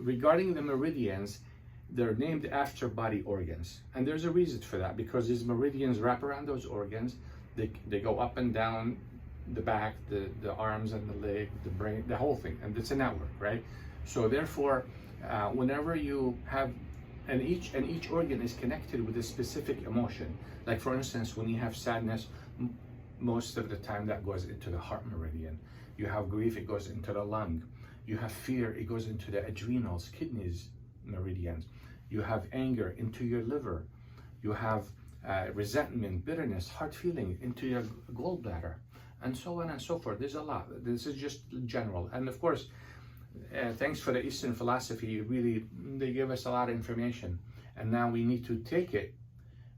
regarding the meridians, they're named after body organs. And there's a reason for that, because these meridians wrap around those organs. They go up and down the back, the arms and the leg, the brain, the whole thing. And it's a network, right? So therefore, whenever you have, and each organ is connected with a specific emotion. Like for instance, when you have sadness, most of the time that goes into the heart meridian. You have grief, it goes into the lung. You have fear, it goes into the adrenals, kidneys, meridians. You have anger into your liver. You have resentment, bitterness, hard feeling into your gallbladder, and so on and so forth. There's a lot. This is just general. And of course, thanks for the Eastern philosophy, really, they give us a lot of information. And now we need to take it.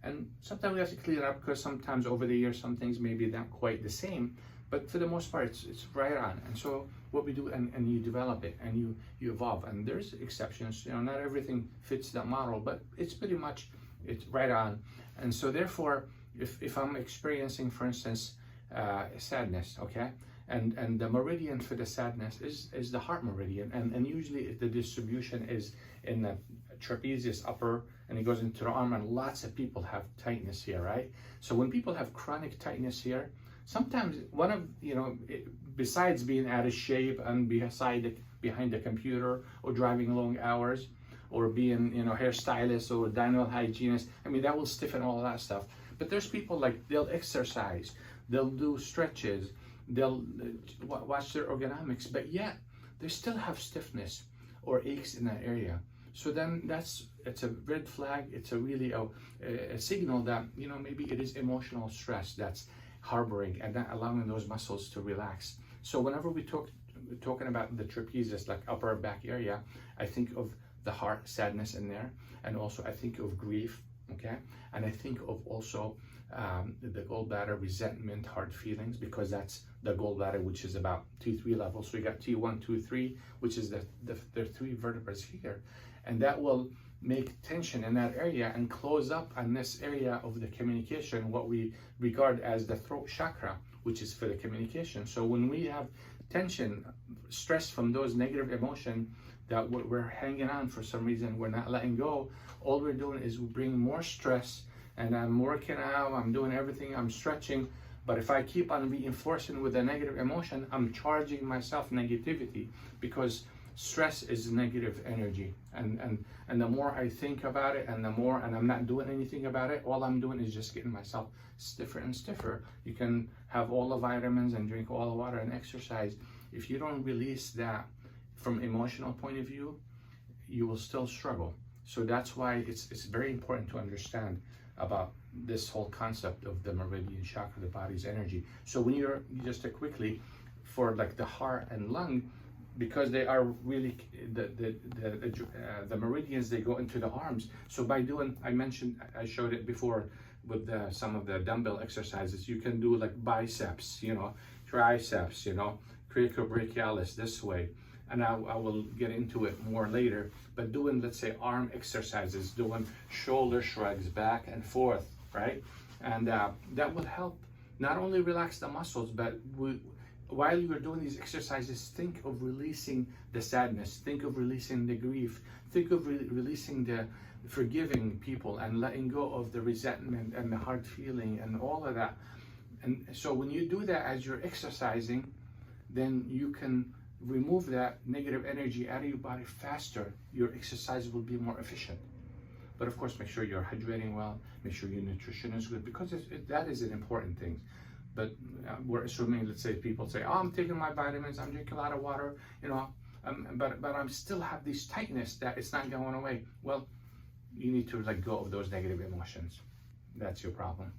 And sometimes we have to clean it up, because sometimes over the years, some things may be not quite the same. But for the most part, it's right on. And so what we do, and you develop it, and you evolve. And there's exceptions. Not everything fits that model, but it's pretty much, it's right on. And so therefore, if I'm experiencing, for instance, sadness, okay? And the meridian for the sadness is the heart meridian. And usually the distribution is in the trapezius upper, and it goes into the arm, and lots of people have tightness here, right? So when people have chronic tightness here, sometimes one of, besides being out of shape and behind the computer, or driving long hours, or being, hairstylist or dental hygienist, I mean, that will stiffen all of that stuff. But there's people like, they'll exercise, they'll do stretches, they'll watch their ergonomics, but yet they still have stiffness or aches in that area. So then it's a red flag. It's a really a signal that, maybe it is emotional stress that's harboring and not allowing those muscles to relax. So whenever we're talking about the trapezius, like upper back area, I think of the heart, sadness in there, and also I think of grief, okay? And I think of also the gallbladder, resentment, hard feelings, because that's the gallbladder, which is about T3 level. So you got T1, 2, 3, which is the three vertebrae here. And that will make tension in that area and close up on this area of the communication, what we regard as the throat chakra, which is for the communication. So when we have tension, stress from those negative emotions that we're hanging on for some reason, we're not letting go, all we're doing is we bring more stress. And I'm working out, I'm doing everything, I'm stretching, but if I keep on reinforcing with a negative emotion, I'm charging myself negativity, because stress is negative energy. And the more I think about it, and I'm not doing anything about it, all I'm doing is just getting myself stiffer and stiffer. You can have all the vitamins and drink all the water and exercise. If you don't release that from emotional point of view, you will still struggle. So that's why it's very important to understand about this whole concept of the meridian chakra, the body's energy. So when you're, just quickly, for like the heart and lung, because they are really the meridians, they go into the arms. So by doing, I showed it before with some of the dumbbell exercises, you can do like biceps, triceps, brachialis this way. And I will get into it more later, but doing, let's say, arm exercises, doing shoulder shrugs back and forth, right? And that will help not only relax the muscles, but while you're doing these exercises, think of releasing the sadness, think of releasing the grief, think of releasing the forgiving people and letting go of the resentment and the hard feeling and all of that. And so when you do that as you're exercising, then you can remove that negative energy out of your body faster. Your exercise will be more efficient. But of course, make sure you're hydrating well, make sure your nutrition is good, because that is an important thing. But we're assuming, let's say people say, oh, I'm taking my vitamins, I'm drinking a lot of water, but I'm still have this tightness that it's not going away. Well, you need to let go of those negative emotions. That's your problem.